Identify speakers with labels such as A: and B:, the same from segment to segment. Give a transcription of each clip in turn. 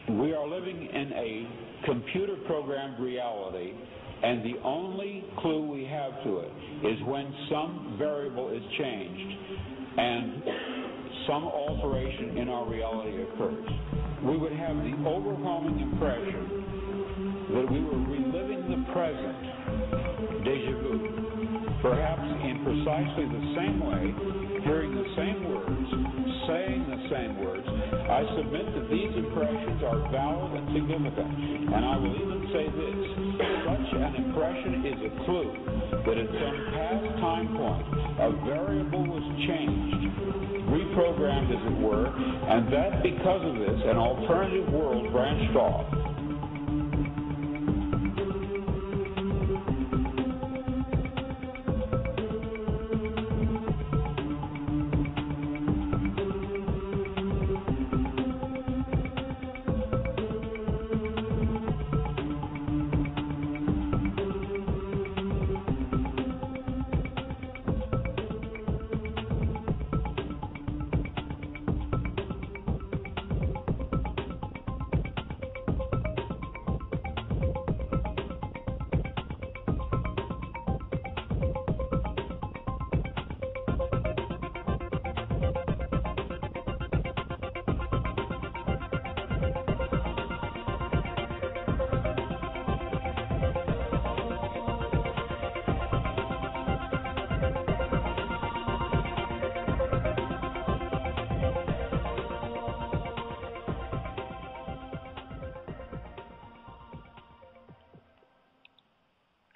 A: We are living in a computer-programmed reality, and the only clue we have to it is when some variable is changed and some alteration in our reality occurs. We would have the overwhelming impression that we were reliving the present, déjà vu, perhaps in precisely the same way, hearing the same words, saying the same words. I submit that these impressions are valid and significant, and I will even say this: such an impression is a clue that at some past time point a variable was changed, reprogrammed as it were, and that because of this an alternative world branched off.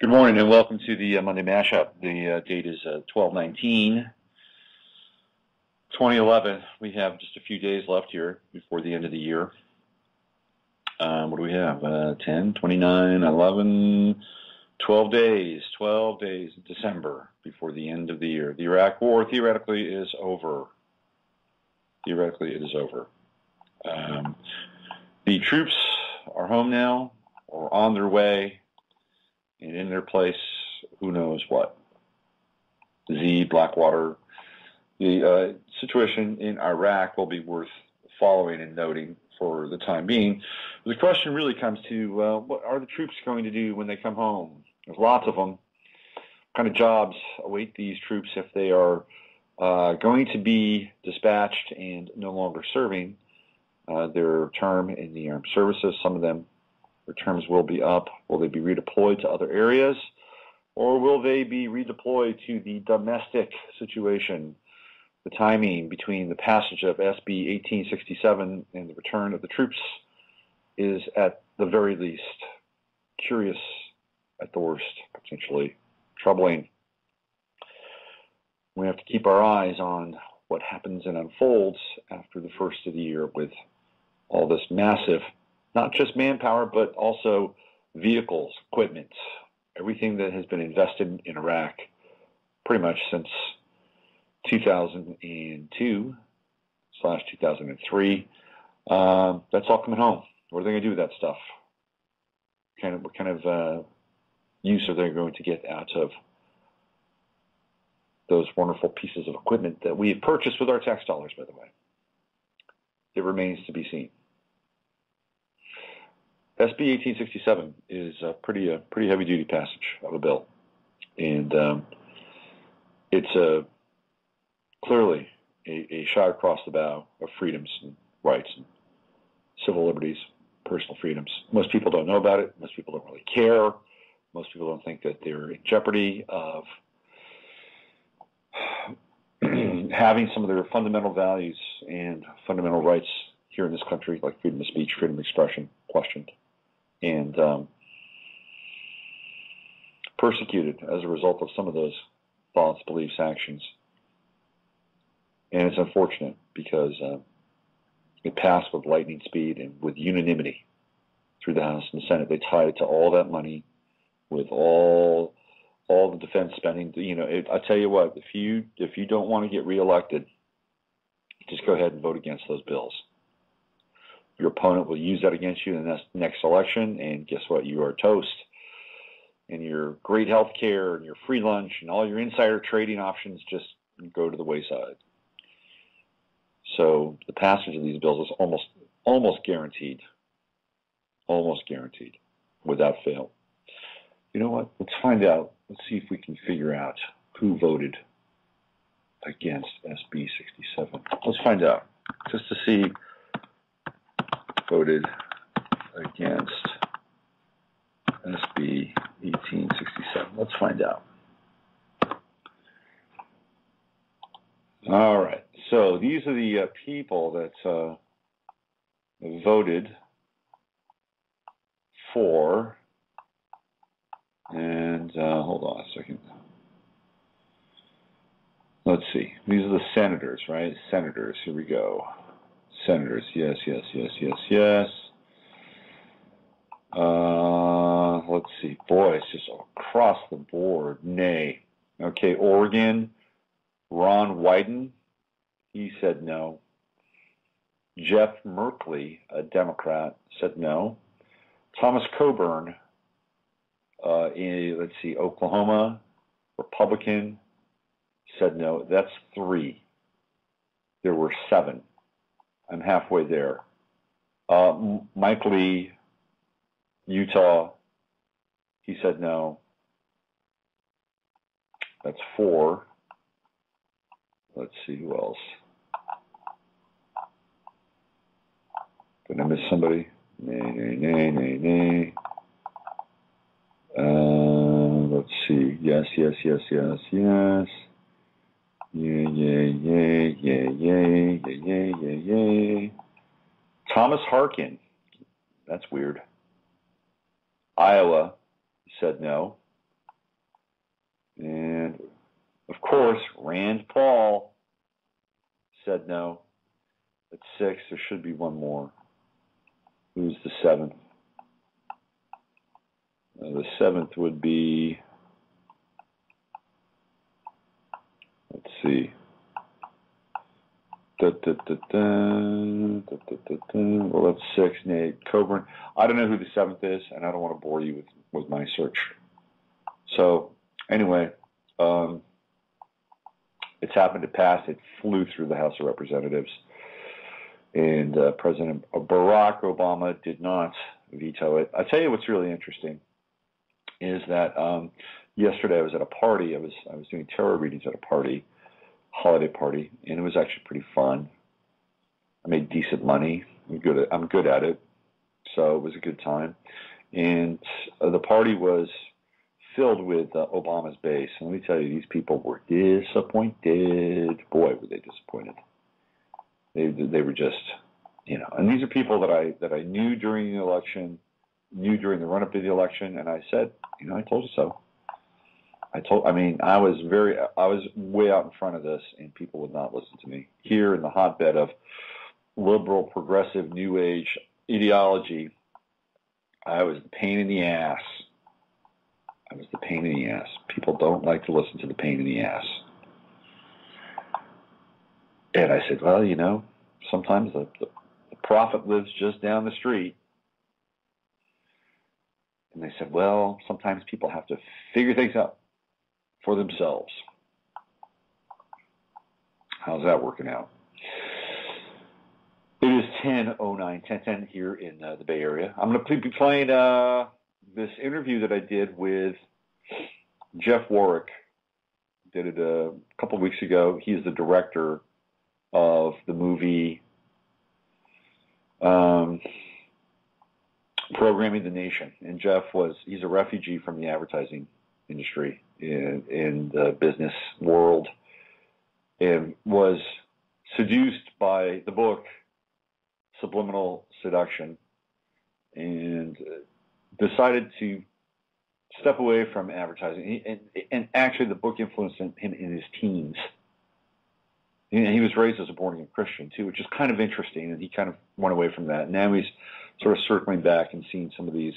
B: Good morning and welcome to the Monday Mashup. The date is 12/19/2011. We have just a few days left here before the end of the year. What do we have? 10, 29, 11, 12 days. 12 days in December before the end of the year. The Iraq War theoretically is over. Theoretically it is over. The troops are home now or on their way. And in their place, who knows what. Blackwater. The situation in Iraq will be worth following and noting for the time being. The question really comes to, what are the troops going to do when they come home? There's lots of them. What kind of jobs await these troops if they are going to be dispatched and no longer serving their term in the armed services? Some of them, their terms will be up. Will they be redeployed to other areas, or will they be redeployed to the domestic situation? The timing between the passage of SB 1867 and the return of the troops is, at the very least, curious, at the worst, potentially troubling. We have to keep our eyes on what happens and unfolds after the first of the year with all this massive, not just manpower, but also vehicles, equipment, everything that has been invested in Iraq pretty much since 2002/2003. That's all coming home. What are they going to do with that stuff? What kind of use are they going to get out of those wonderful pieces of equipment that we have purchased with our tax dollars, by the way? It remains to be seen. SB 1867 is a pretty heavy-duty passage of a bill, and it's clearly a shot across the bow of freedoms and rights and civil liberties, personal freedoms. Most people don't know about it. Most people don't really care. Most people don't think that they're in jeopardy of having some of their fundamental values and fundamental rights here in this country, like freedom of speech, freedom of expression, questioned and persecuted as a result of some of those thoughts, beliefs, actions. And it's unfortunate because it passed with lightning speed and with unanimity through the House and the Senate. They tied it to all that money, with all the defense spending. I tell you what, if you don't want to get reelected, just go ahead and vote against those bills. Your opponent will use that against you in the next election, and guess what? You are toast. And your great health care and your free lunch and all your insider trading options just go to the wayside. So the passage of these bills is almost guaranteed Almost guaranteed, without fail. You know what? Let's find out. Let's see if we can figure out who voted against SB 67. Let's find out. Just to see voted against SB 1867. Let's find out. All right. So these are the people that voted for, and hold on a second. Let's see. These are the senators, right? Senators. Here we go. Senators. Yes, yes, yes, yes, yes. Let's see. Boy, it's just across the board. Nay. Okay, Oregon. Ron Wyden. He said no. Jeff Merkley, a Democrat, said no. Thomas Coburn, let's see, Oklahoma, Republican, said no. That's 3. There were 7. I'm halfway there. Mike Lee, Utah, he said no. That's 4. Let's see who else. Did I miss somebody? Nay. Let's see. Yes. Yeah. Thomas Harkin. That's weird. Iowa said no. And, of course, Rand Paul said no. That's 6. There should be one more. Who's the 7th? The 7th would be, let's see. Well, that's 6. Nate Coburn. I don't know who the 7th is, and I don't want to bore you with my search. So, anyway, it's happened to pass. It flew through the House of Representatives. And President Barack Obama did not veto it. I'll tell you what's really interesting is that yesterday I was at a party. I was doing tarot readings at a party, holiday party, and it was actually pretty fun. I made decent money. I'm good at it, so it was a good time. And the party was filled with Obama's base. And let me tell you, these people were disappointed. Boy, were they disappointed. They were just, and these are people that I knew during the election, knew during the run-up to the election, and I said, I told you so. I was way out in front of this, and people would not listen to me. Here in the hotbed of liberal, progressive, new age ideology, I was the pain in the ass. People don't like to listen to the pain in the ass. And I said, well, sometimes the prophet lives just down the street. And they said, well, sometimes people have to figure things out for themselves. How's that working out? It is 10:10 here in the Bay Area. I'm going to be playing this interview that I did with Jeff Warrick. Did it a couple of weeks ago. He's the director of the movie Programming the Nation. And Jeff he's a refugee from the advertising industry in the business world, and was seduced by the book Subliminal Seduction, and decided to step away from advertising. And actually the book influenced him in his teens. And he was raised as a born-again Christian, too, which is kind of interesting, and he kind of went away from that. Now he's sort of circling back and seeing some of these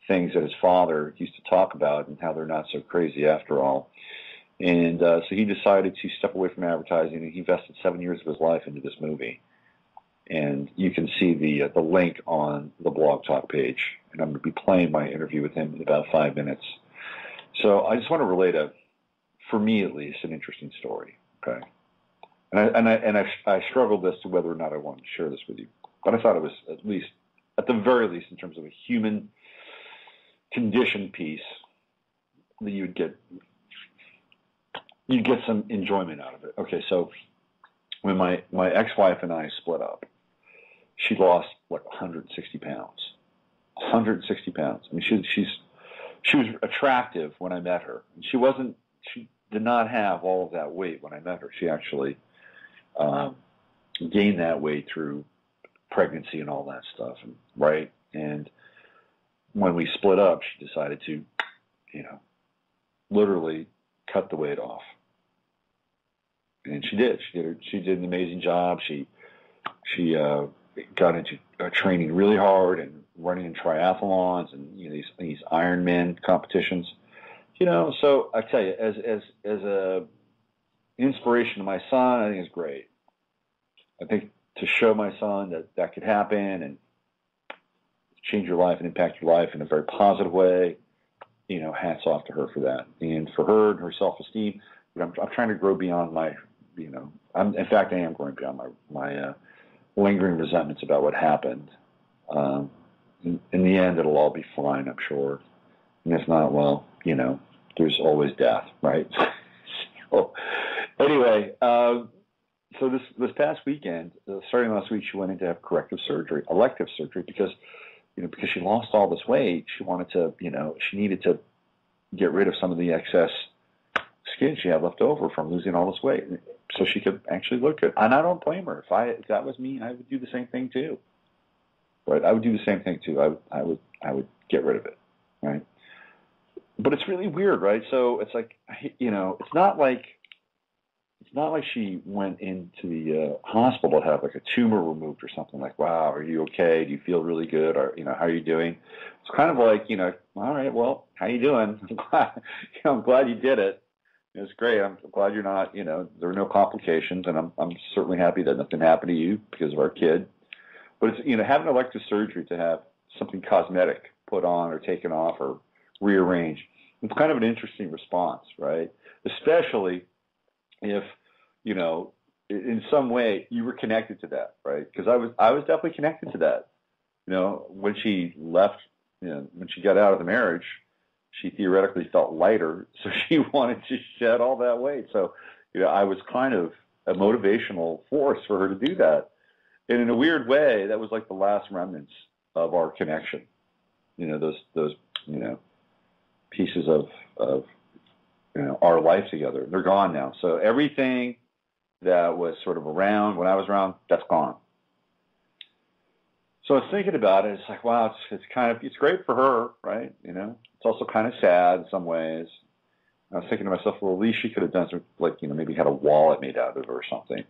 B: things that his father used to talk about and how they're not so crazy after all. And so he decided to step away from advertising, and he invested 7 years of his life into this movie. And you can see the link on the blog talk page, and I'm going to be playing my interview with him in about 5 minutes. So I just want to relate for me at least, an interesting story, okay? And I struggled as to whether or not I wanted to share this with you. But I thought it was at very least in terms of a human condition piece, that you'd get some enjoyment out of it. Okay, so when my ex-wife and I split up, she lost like 160 pounds. 160 pounds. I mean, she was attractive when I met her. She did not have all of that weight when I met her. She actually gained that weight through pregnancy and all that stuff, right? And when we split up, she decided to, literally cut the weight off. And she did. She did an amazing job. She got into training really hard and running in triathlons and these Ironman competitions. So I tell you, as a inspiration to my son, I think it's great. I think to show my son that could happen and change your life and impact your life in a very positive way, hats off to her for that. And for her and her self-esteem, I'm trying to grow beyond my, in fact, I am growing beyond my lingering resentments about what happened. In the end, it'll all be fine, I'm sure. And if not, well, there's always death, right? So, anyway, so this past weekend, starting last week, she went in to have elective surgery, because she lost all this weight. She wanted to, she needed to get rid of some of the excess skin she had left over from losing all this weight, so she could actually look good. And I don't blame her. If that was me, I would do the same thing too. Right? I would do the same thing too. I would get rid of it. Right? But it's really weird, right? So it's like, it's not like she went into the hospital to have like a tumor removed or something. Like, wow, are you okay? Do you feel really good? Or how are you doing? It's kind of like, all right, well, how you doing? I'm glad you did it. It's great. I'm glad you're not, there were no complications, and I'm certainly happy that nothing happened to you because of our kid. But it's, having elective surgery to have something cosmetic put on or taken off or rearranged, it's kind of an interesting response, right? Especially if, in some way you were connected to that, right? Because I was definitely connected to that. When she left, when she got out of the marriage, she theoretically felt lighter, so she wanted to shed all that weight. So, I was kind of a motivational force for her to do that. And in a weird way, that was like the last remnants of our connection. Those pieces of our life together. They're gone now. So everything that was sort of around when I was around, that's gone. So I was thinking about it. It's like, wow, it's great for her, right? It's also kind of sad in some ways. I was thinking to myself, well, at least she could have done some, like, maybe had a wallet made out of it or something,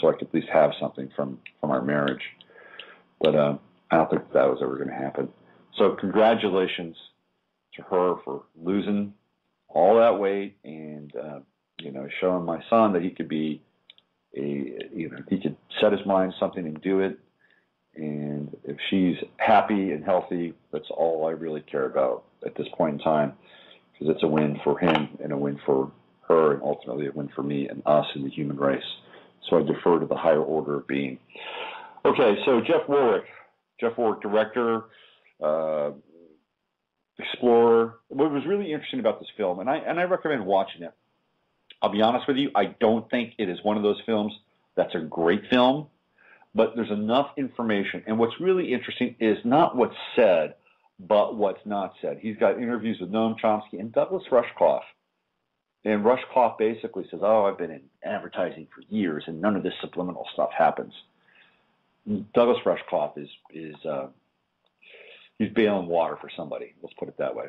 B: so I could at least have something from our marriage. But I don't think that was ever going to happen. So congratulations to her for losing all that weight and, showing my son that he could be he could set his mind to something and do it. And if she's happy and healthy, that's all I really care about at this point in time, because it's a win for him and a win for her and ultimately a win for me and us and the human race. So I defer to the higher order of being. Okay, so Jeff Warrick, director, explorer. What was really interesting about this film, and I recommend watching it. I'll be honest with you, I don't think it is one of those films that's a great film, but there's enough information. And what's really interesting is not what's said, but what's not said. He's got interviews with Noam Chomsky and Douglas Rushkoff. And Rushkoff basically says, I've been in advertising for years, and none of this subliminal stuff happens. Douglas Rushkoff is he's bailing water for somebody. Let's put it that way.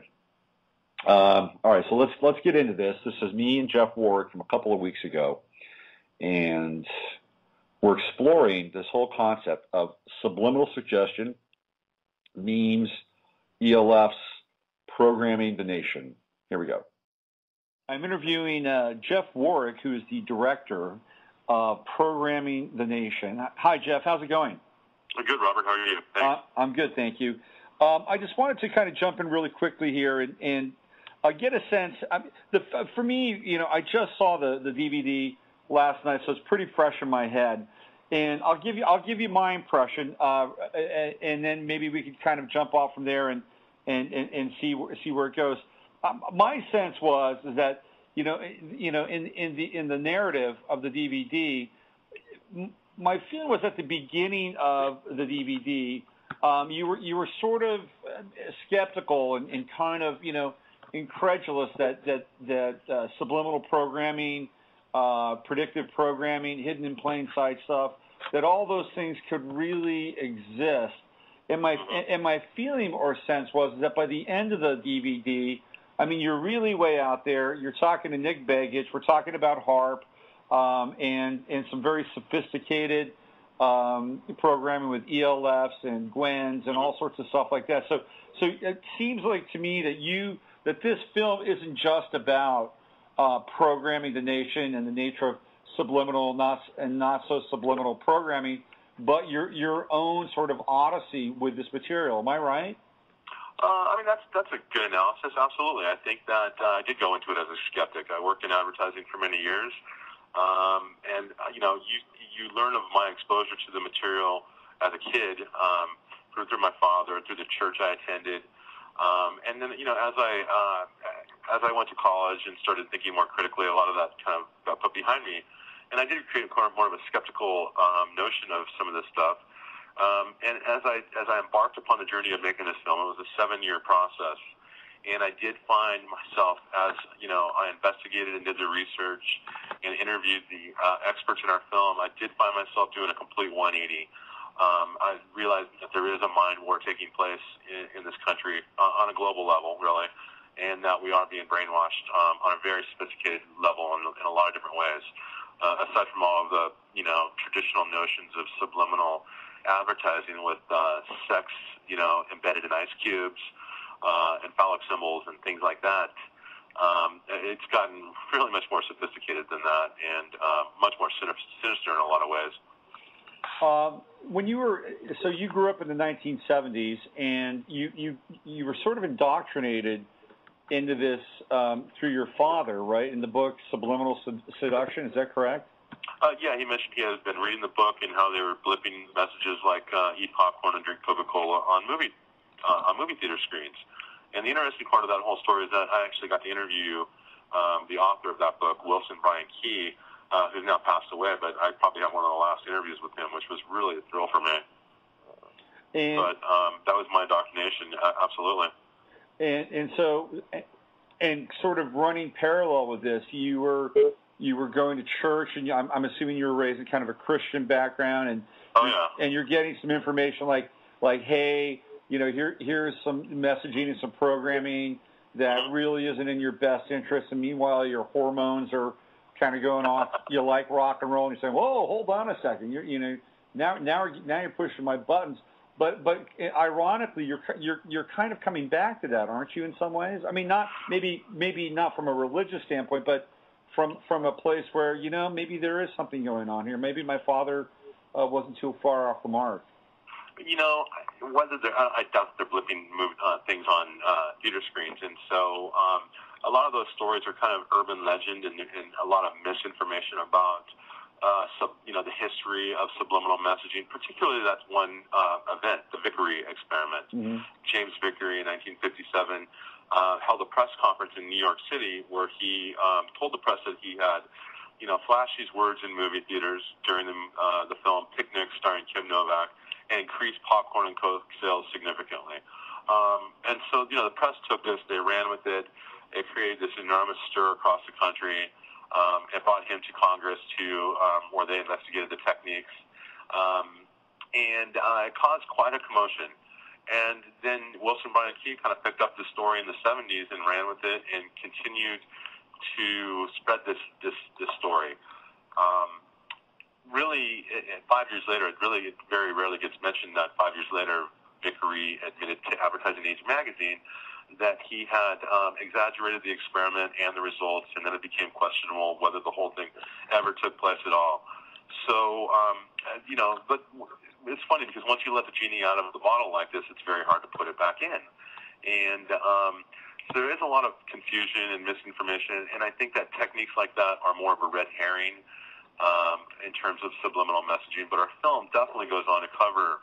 B: All right, so let's get into this. This is me and Jeff Warrick from a couple of weeks ago, and we're exploring this whole concept of subliminal suggestion, memes, ELFs, programming the nation. Here we go. I'm interviewing Jeff Warrick, who is the director of Programming the Nation. Hi, Jeff. How's it going?
C: I'm good, Robert. How are you? Thanks.
B: I'm good, thank you. I just wanted to kind of jump in really quickly here and get a sense. For me, I just saw the DVD last night, so it's pretty fresh in my head. And I'll give you my impression, and then maybe we could kind of jump off from there and see where it goes. My sense is that in the narrative of the DVD, my feeling was at the beginning of the DVD, you were sort of skeptical and kind of incredulous that subliminal programming, predictive programming, hidden in plain sight stuff, that all those things could really exist. And my feeling or sense was that by the end of the DVD, I mean, you're really way out there. You're talking to Nick Begich. We're talking about harp and some very sophisticated programming with ELFs and Gwens and all sorts of stuff like that. So it seems like to me that this film isn't just about programming the nation and the nature of subliminal not so subliminal programming, but your own sort of odyssey with this material. Am I right?
C: I mean, that's a good analysis. Absolutely. I think that I did go into it as a skeptic. I worked in advertising for many years, and you learn of my exposure to the material as a kid through my father, through the church I attended, and then as I went to college and started thinking more critically, a lot of that kind of got put behind me, and I did create more of a skeptical notion of some of this stuff. And as I embarked upon the journey of making this film, it was a 7-year process, and I did find myself, as I investigated and did the research and interviewed the experts in our film, I did find myself doing a complete 180. I realized that there is a mind war taking place in this country on a global level, really, and that we are being brainwashed on a very sophisticated level in a lot of different ways. Aside from all of the traditional notions of subliminal advertising with sex, embedded in ice cubes and phallic symbols and things like that, it's gotten really much more sophisticated than that and much more sinister in a lot of ways.
B: When you grew up in the 1970s, and you were sort of indoctrinated into this through your father, right? In the book Subliminal Seduction, is that correct?
C: Yeah, he mentioned he has been reading the book and how they were blipping messages like eat popcorn and drink Coca-Cola on movie theater screens. And the interesting part of that whole story is that I actually got to interview the author of that book, Bryan, who's now passed away, but I probably had one of the last interviews with him, which was really a thrill for me. But that was my indoctrination, absolutely. And
B: so sort of running parallel with this, you were going to church, and I'm assuming you were raised in kind of a Christian background, and and you're getting some information like hey, here's some messaging and some programming that really isn't in your best interest, and meanwhile your hormones are kind of going off. You like rock and roll, and you're saying, whoa, hold on a second, now you're pushing my buttons. But ironically, you're kind of coming back to that, aren't you? In some ways, I mean, not maybe not from a religious standpoint, but from a place where maybe there is something going on here. Maybe my father wasn't too far off the mark.
C: Whether I doubt they're blipping things on theater screens, and so a lot of those stories are kind of urban legend and a lot of misinformation about the history of subliminal messaging. Particularly, that's one event, the Vickery experiment. Mm-hmm. James Vickery in 1957 held a press conference in New York City where he told the press that he had, flashed these words in movie theaters during the film Picnic, starring Kim Novak, and increased popcorn and Coke sales significantly. And so, the press took this, they ran with it. It created this enormous stir across the country. It brought him to Congress where they investigated the techniques. And it caused quite a commotion. And then Bryan kind of picked up the story in the 70s and ran with it and continued to spread this story. Really, 5 years later, it very rarely gets mentioned that 5 years later, Vickery admitted to Advertising Age magazine that he had exaggerated the experiment and the results, and then it became questionable whether the whole thing ever took place at all. So, but it's funny because once you let the genie out of the bottle like this, it's very hard to put it back in. And so there is a lot of confusion and misinformation, and I think that techniques like that are more of a red herring in terms of subliminal messaging. But our film definitely goes on to cover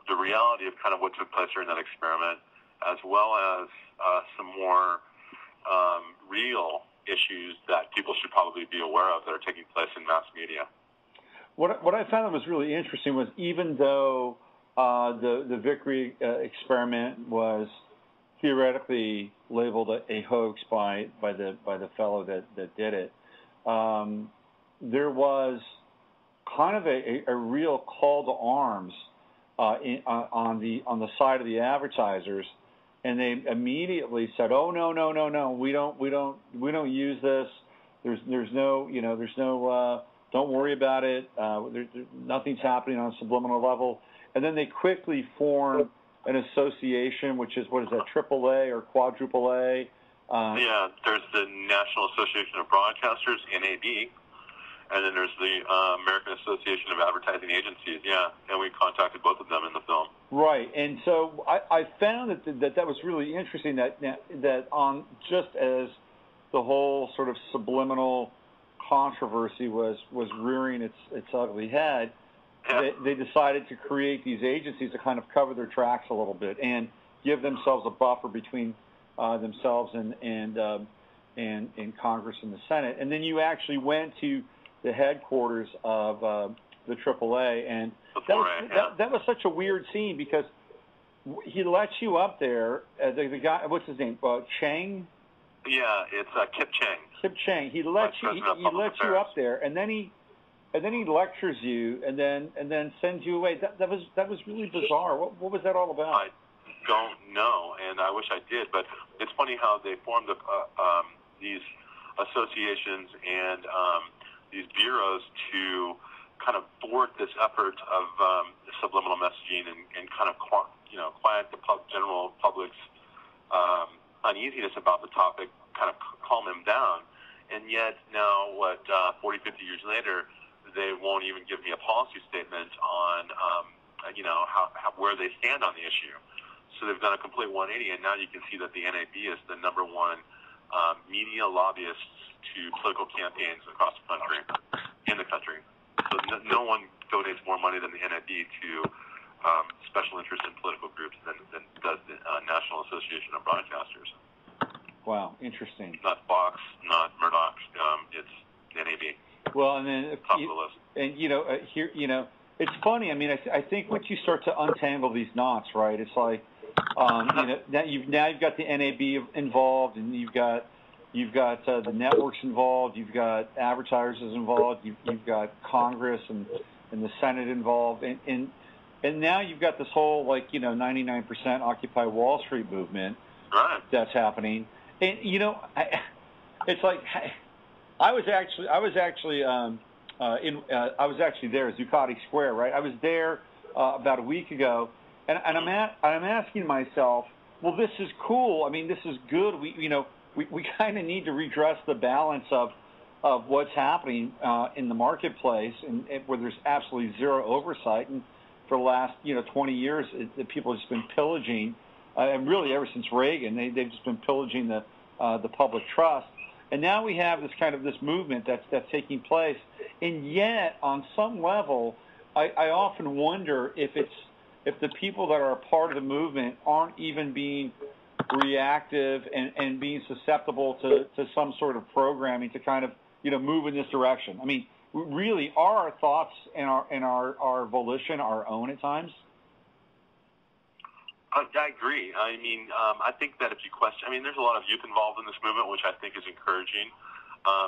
C: the reality of kind of what took place during that experiment, as well as some more real issues that people should probably be aware of that are taking place in mass media.
B: What I found that was really interesting was, even though the Vickery experiment was theoretically labeled a hoax by the fellow that did it, there was kind of a real call to arms on the side of the advertisers, and they immediately said, "Oh, no, we don't use this. There's no don't worry about it. Nothing's happening on a subliminal level." And then they quickly formed an association, which is, what is that, AAA or quadruple A?
C: Yeah, there's the National Association of Broadcasters, NAB, and then there's the American Association of Advertising Agencies, yeah, and we contacted both of them in the film.
B: Right, and so I found that was really interesting, that on, just as the whole sort of subliminal controversy was rearing its ugly head, they decided to create these agencies to kind of cover their tracks a little bit and give themselves a buffer between themselves and Congress and the Senate. And then you actually went to the headquarters of the AAA, and that was such a weird scene, because he lets you up there. The guy, what's his name? Chang.
C: Yeah, it's Kip Chang.
B: Kip Chang. He lets you up there, and then he lectures you, and then sends you away. That was really bizarre. What was that all about?
C: I don't know, and I wish I did. But it's funny how they formed these associations and these bureaus to kind of thwart this effort of subliminal messaging and kind of quiet the general public's uneasiness about the topic, kind of calm them down. And yet now, 40, 50 years later, they won't even give me a policy statement on, where they stand on the issue. So they've done a complete 180, and now you can see that the NAB is the number one media lobbyists to political campaigns across the country, in the country. So no one donates more money than the NAB to special interest in political groups than does the National Association of Broadcasters.
B: Wow, interesting.
C: Not Fox, not Murdoch. It's NAB.
B: Well, and then it's funny. I mean, I think once you start to untangle these knots, right? It's like now you've got the NAB involved, and you've got the networks involved. You've got advertisers involved. You've got Congress and the Senate involved, and now you've got this whole 99% Occupy Wall Street movement that's happening. And it's like I was actually there at Zuccotti Square, right? I was there about a week ago, and I'm asking myself, well, this is cool. I mean, this is good. We kind of need to redress the balance of what's happening in the marketplace, and where there's absolutely zero oversight. And for the last 20 years, people have just been pillaging, and really ever since Reagan, they've just been pillaging the public trust. And now we have this movement that's taking place, and yet on some level, I often wonder if the people that are a part of the movement aren't even being reactive and being susceptible to some sort of programming to kind of move in this direction. I mean, really, are our thoughts and our volition our own at times?
C: I agree. I mean, I think that if you question, there's a lot of youth involved in this movement, which I think is encouraging.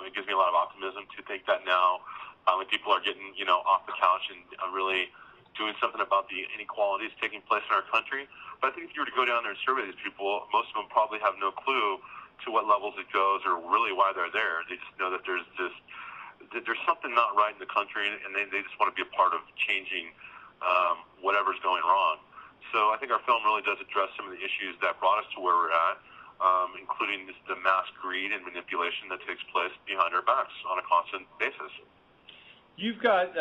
C: It gives me a lot of optimism to think that now when people are getting, off the couch and really doing something about the inequalities taking place in our country. But I think if you were to go down there and survey these people, most of them probably have no clue to what levels it goes or really why they're there. They just know that there's something not right in the country, and they just want to be a part of changing whatever's going wrong. So I think our film really does address some of the issues that brought us to where we're at, including the mass greed and manipulation that takes place behind our backs on a constant basis.
B: You've got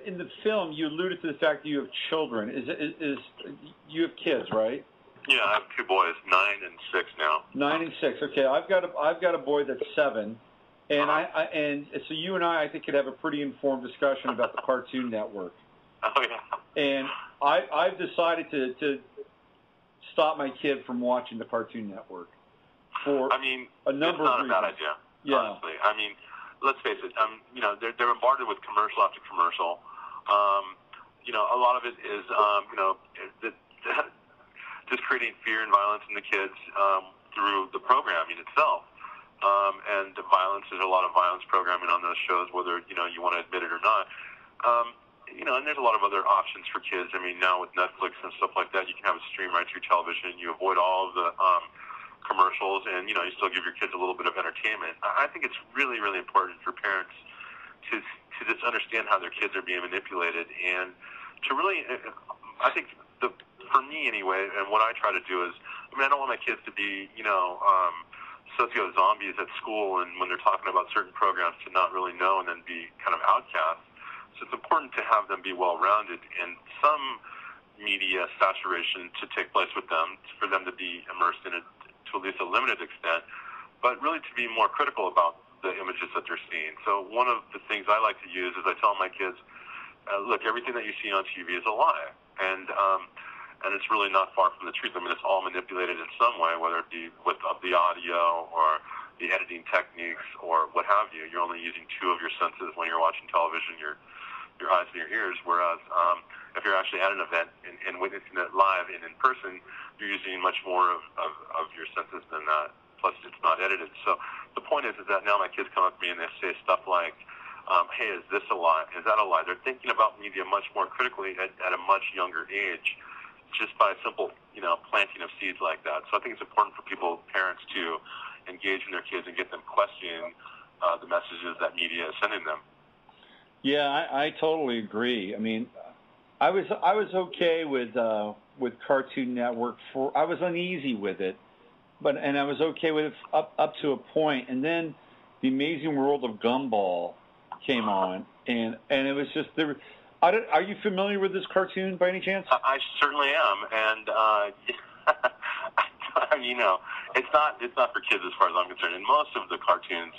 B: in the film, you alluded to the fact that you have children. Is you have kids, right?
C: Yeah, I have two boys, 9 and 6 now.
B: 9 and 6. Okay, I've got a boy that's 7, And so you and I think, could have a pretty informed discussion about the Cartoon Network.
C: Oh, yeah.
B: And I've decided to stop my kid from watching the Cartoon Network for a number of reasons.
C: It's not a bad idea, honestly. I mean, let's face it, they're bombarded with commercial after commercial. A lot of it is, just creating fear and violence in the kids through the programming itself. And the violence, there's a lot of violence programming on those shows, whether, you want to admit it or not. And there's a lot of other options for kids. I mean, now with Netflix and stuff like that, you can have a stream right to your television. You avoid all of the commercials, and, you still give your kids a little bit of entertainment. I think it's really, really important for parents to just understand how their kids are being manipulated, and to really, I think, for me anyway, and what I try to do is, I don't want my kids to be, socio-zombies at school, and when they're talking about certain programs to not really know and then be kind of outcasts. So it's important to have them be well-rounded and some media saturation to take place with them, for them to be immersed in it to at least a limited extent, but really to be more critical about the images that they're seeing. So one of the things I like to use is I tell my kids, look, everything that you see on TV is a lie, and it's really not far from the truth. I mean, it's all manipulated in some way, whether it be with the audio or the editing techniques or what have you. You're only using 2 of your senses when you're watching television, your eyes and your ears, whereas if you're actually at an event and witnessing it live and in person, you're using much more of your senses than that. Plus, it's not edited. So the point is that now my kids come up to me and they say stuff like, hey, is this a lie? Is that a lie? They're thinking about media much more critically at a much younger age, just by a simple, planting of seeds like that. So I think it's important for parents to engage in their kids and get them questioning the messages that media is sending them.
B: Yeah, I totally agree. I mean, I was okay with Cartoon Network. I was uneasy with it, and I was okay with it up to a point. And then The Amazing World of Gumball came on, and it was just there. Are you familiar with this cartoon by any chance?
C: I certainly am, and it's not for kids as far as I'm concerned. And most of the cartoons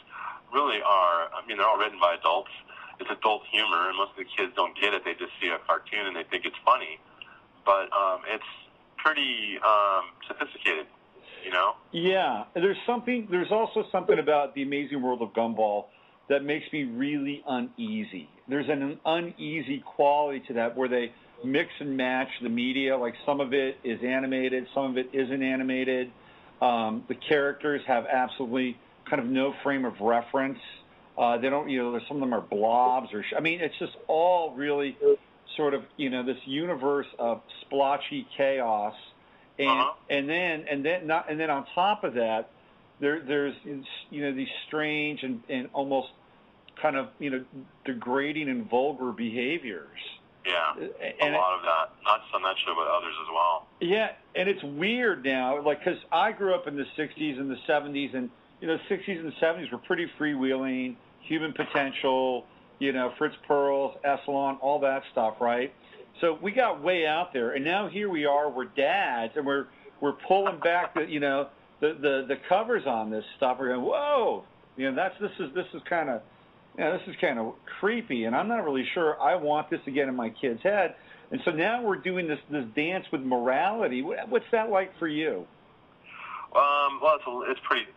C: really are. I mean, they're all written by adults. It's adult humor, and most of the kids don't get it. They just see a cartoon and they think it's funny, but it's pretty sophisticated, Yeah.
B: There's also something about The Amazing World of Gumball that makes me really uneasy. There's an uneasy quality to that where they mix and match the media. Like some of it is animated, some of it isn't animated. The characters have absolutely kind of no frame of reference. They don't, some of them are blobs it's just all really sort of, this universe of splotchy chaos. And then on top of that, there's these strange and almost kind of degrading and vulgar behaviors.
C: Yeah, a lot of that, not just on that show, but others as well.
B: Yeah, and it's weird now, because I grew up in the 60s and the 70s, and the 60s and 70s were pretty freewheeling, Human Potential, Fritz Perls, Essalon, all that stuff, right? So we got way out there, and now here we are, we're dads, and we're pulling back the covers on this stuff. We're going, whoa, this is kind of creepy, and I'm not really sure I want this again in my kid's head. And so now we're doing this dance with morality. What's that like for you?
C: Well, it's pretty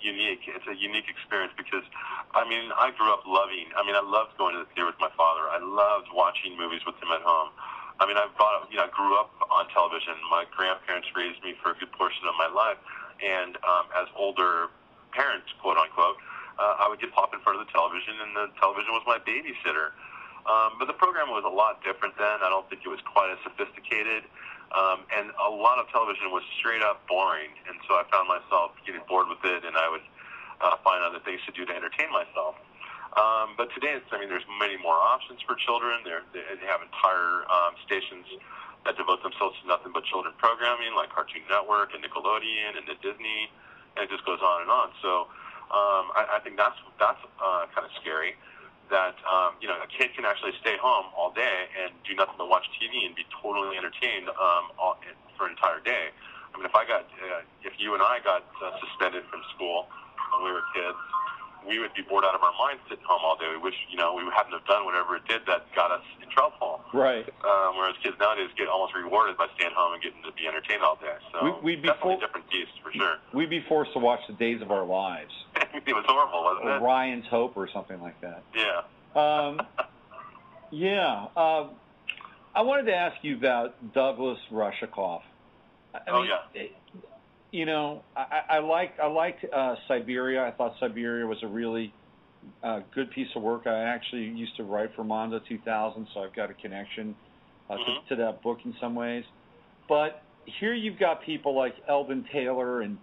C: unique. It's a unique experience because, I grew up I loved going to the theater with my father. I loved watching movies with him at home. I grew up on television. My grandparents raised me for a good portion of my life, and as older parents, quote unquote, I would pop in front of the television, and the television was my babysitter. But the program was a lot different then. I don't think it was quite as sophisticated, and a lot of television was straight up boring. And so I found myself getting bored with it, and I would find other things to do to entertain myself. But today, there's many more options for children. They have entire stations that devote themselves to nothing but children programming, like Cartoon Network and Nickelodeon and the Disney, and it just goes on and on. So I think that's kind of scary, that a kid can actually stay home all day and do nothing but watch TV and be totally entertained for an entire day. If you and I got suspended from school when we were kids, we would be bored out of our minds sitting home all day. We wish, we hadn't have done whatever it did that got us in trouble.
B: Right.
C: Whereas kids nowadays get almost rewarded by staying home and getting to be entertained all day. So
B: we'd be
C: definitely different beasts for sure.
B: We'd be forced to watch The Days of Our Lives.
C: It was horrible, wasn't it?
B: Ryan's Hope or something like that.
C: Yeah.
B: Yeah. I wanted to ask you about Douglas Rushkoff. I liked Siberia. I thought Siberia was a really good piece of work. I actually used to write for Mondo 2000, so I've got a connection to that book in some ways. But here you've got people like Eldon Taylor and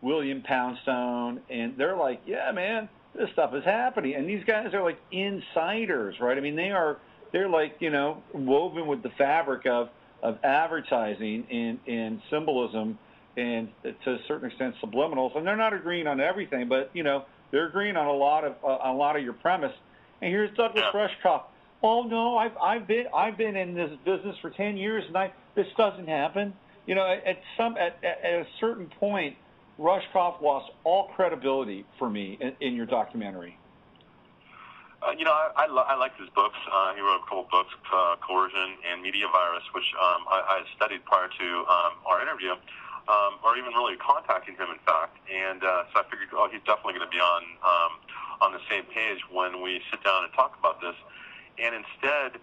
B: William Poundstone, and they're like, yeah, man, this stuff is happening. And these guys are like insiders, right? I mean, they're like, woven with the fabric of advertising and symbolism and to a certain extent subliminals. And they're not agreeing on everything, but, they're agreeing on a lot of your premise. And here's Douglas Rushkoff. Oh no, I've been in this business for 10 years, and this doesn't happen. At a certain point, Rushkoff lost all credibility for me in your documentary.
C: I liked his books. He wrote a couple books, Coercion and Media Virus, which I had studied prior to our interview, or even really contacting him, in fact. And so I figured, he's definitely going to be on the same page when we sit down and talk about this. And instead,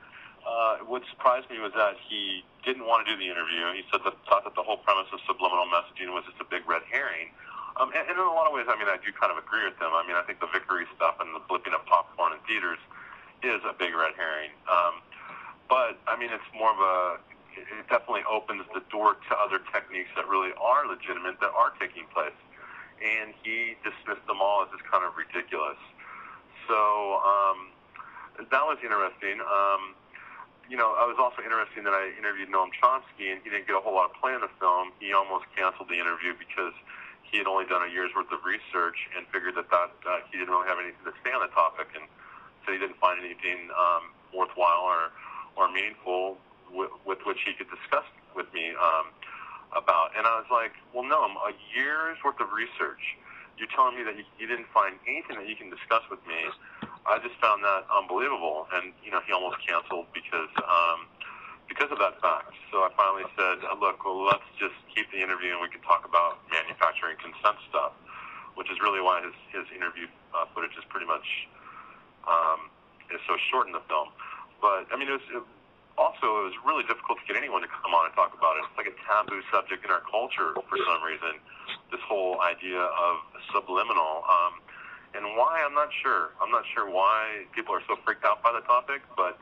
C: what surprised me was that he didn't want to do the interview. He thought that the whole premise of subliminal messaging was just a big red herring. And in a lot of ways, I do kind of agree with him. I think the Vickery stuff and the blipping of popcorn in theaters is a big red herring. But, it's more of it definitely opens the door to other techniques that really are legitimate, that are taking place. And he dismissed them all as just kind of ridiculous. So that was interesting. I was also interested that I interviewed Noam Chomsky, and he didn't get a whole lot of play in the film. He almost canceled the interview because he had only done a year's worth of research and figured that he didn't really have anything to say on the topic, and so he didn't find anything worthwhile or meaningful with which he could discuss with me about. And I was like, well, Noam, a year's worth of research. You're telling me that you didn't find anything that you can discuss with me. I just found that unbelievable. And, he almost canceled because of that fact. So I finally said, look, let's just keep the interview and we can talk about manufacturing consent stuff, which is really why his interview footage is pretty much is so short in the film. But, it was really difficult to get anyone to come on and talk about it. It's like a taboo subject in our culture for some reason, this whole idea of subliminal. And why, I'm not sure. I'm not sure why people are so freaked out by the topic, but,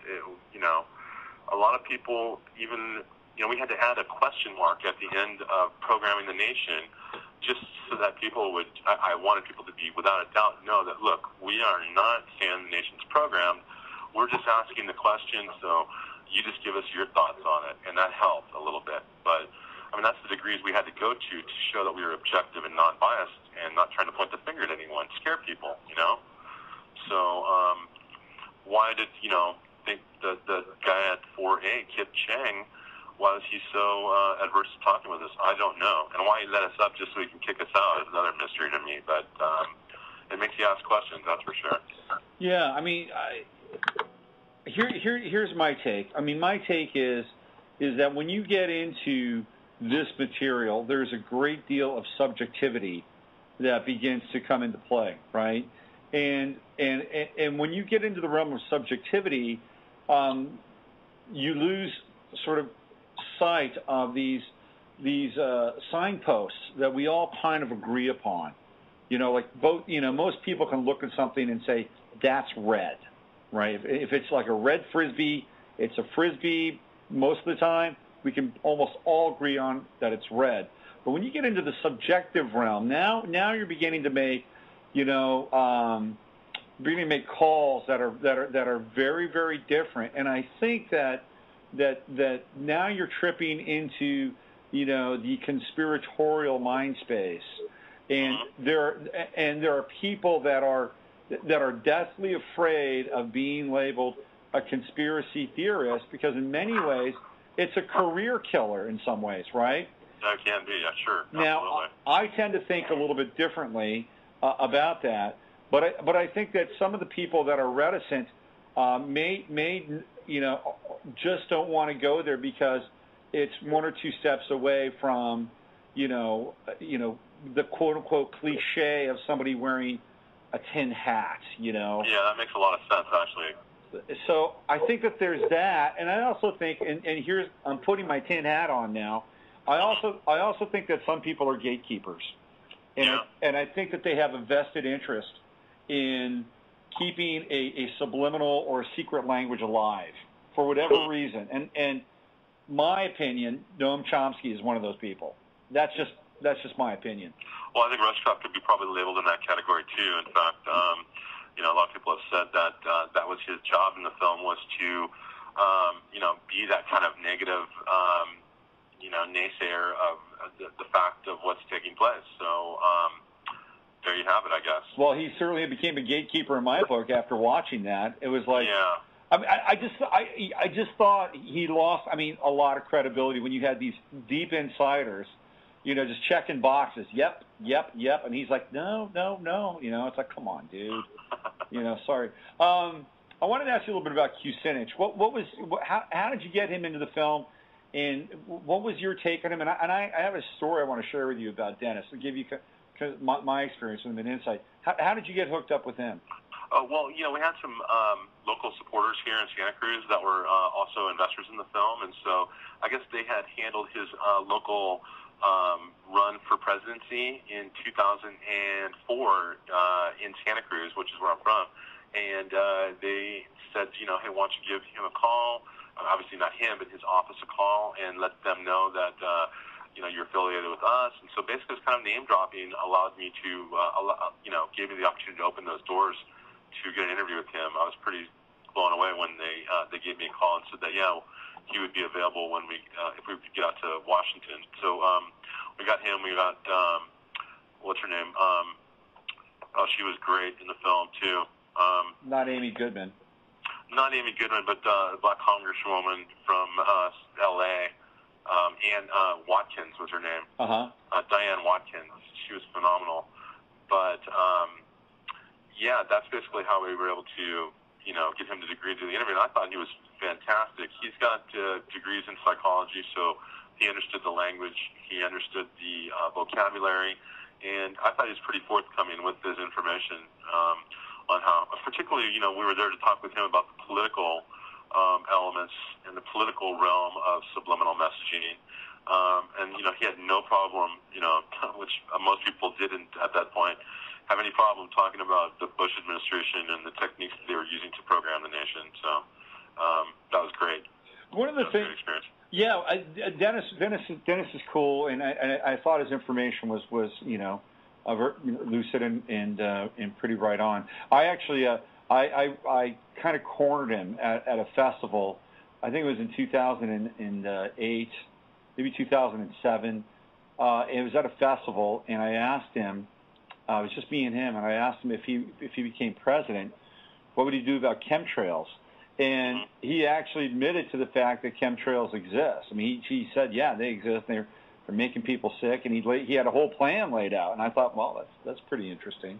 C: a lot of people even, we had to add a question mark at the end of Programming the Nation just so that people would, I wanted people to be without a doubt know that, look, we are not saying the nation's programmed. We're just asking the question, so you just give us your thoughts on it, and that helped a little bit. But, that's the degrees we had to go to show that we were objective and non-biased and not trying to point the finger at anyone, scare people, So, why did, think the guy at 4A, Kip Chang, why was he so adverse to talking with us? I don't know. And why he let us up just so he can kick us out is another mystery to me. But it makes you ask questions, that's for sure.
B: Yeah, here's my take. My take is that when you get into this material, there's a great deal of subjectivity that begins to come into play, right? And when you get into the realm of subjectivity, you lose sort of sight of these signposts that we all kind of agree upon. Most people can look at something and say that's red, right? If it's like a red frisbee, it's a frisbee most of the time. We can almost all agree on that it's red. But when you get into the subjective realm, now you're beginning to make, calls that are very, very different. And I think that now you're tripping into, the conspiratorial mind space. And there are people that are deathly afraid of being labeled a conspiracy theorist because in many ways it's a career killer in some ways, right?
C: That can be, yeah, sure.
B: Now,
C: absolutely.
B: I tend to think a little bit differently. about that. But I think that some of the people that are reticent may just don't want to go there because it's one or two steps away from the quote unquote cliche of somebody wearing a tin hat.
C: Yeah, that makes a lot of sense actually.
B: So I think that there's that, and I also think, and here's, I'm putting my tin hat on now. I also think that some people are gatekeepers, and I think that they have a vested interest in keeping a subliminal or a secret language alive for whatever reason. And my opinion, Noam Chomsky is one of those people. That's just my opinion.
C: Well, I think Rushkoff could be probably labeled in that category too. In fact, a lot of people have said that that was his job in the film, was to be that kind of negative naysayer of the fact of what's taking place. So there you have it, I guess.
B: Well, he certainly became a gatekeeper in my book after watching that. It was like, I just thought he lost, a lot of credibility when you had these deep insiders, just checking boxes. Yep. And he's like, no. It's like, come on, dude. Sorry. I wanted to ask you a little bit about Kucinich. How did you get him into the film, and what was your take on him? And I have a story I want to share with you about Dennis. I'll give you my experience with him and insight. How did you get hooked up with him?
C: Well, we had some local supporters here in Santa Cruz that were also investors in the film, and so I guess they had handled his local run for presidency in 2004 in Santa Cruz, which is where I'm from, and they said, hey, why don't you give him a call? Obviously not him, but his office a call, and let them know that you're affiliated with us. And so basically, this kind of name dropping allowed me to, gave me the opportunity to open those doors to get an interview with him. I was pretty blown away when they gave me a call and said that he would be available when if we could get out to Washington. So we got him. We got what's her name? She was great in the film too.
B: Not Amy Goodman.
C: Not Amy Goodman, but Black Congresswoman from L.A. Ann Watkins was her name. Diane Watkins. She was phenomenal. But that's basically how we were able to get him to agree to the interview. And I thought he was fantastic. He's got degrees in psychology, so he understood the language, he understood the vocabulary, and I thought he was pretty forthcoming with his information on how, particularly, we were there to talk with him about the political elements and the political realm of subliminal messaging. And he had no problem, which most people didn't at that point have any problem talking about the Bush administration and the techniques that they were using to program the nation. So that was great.
B: One of the things, Dennis is cool, and I thought his information was lucid and pretty right on. I actually I kind of cornered him at a festival. I think it was in 2008, maybe 2007. It was at a festival, and I asked him. It was just me and him, and I asked him if he became president, what would he do about chemtrails? And he actually admitted to the fact that chemtrails exist. He said, yeah, they exist. They're making people sick, and he had a whole plan laid out. And I thought, well, that's pretty interesting.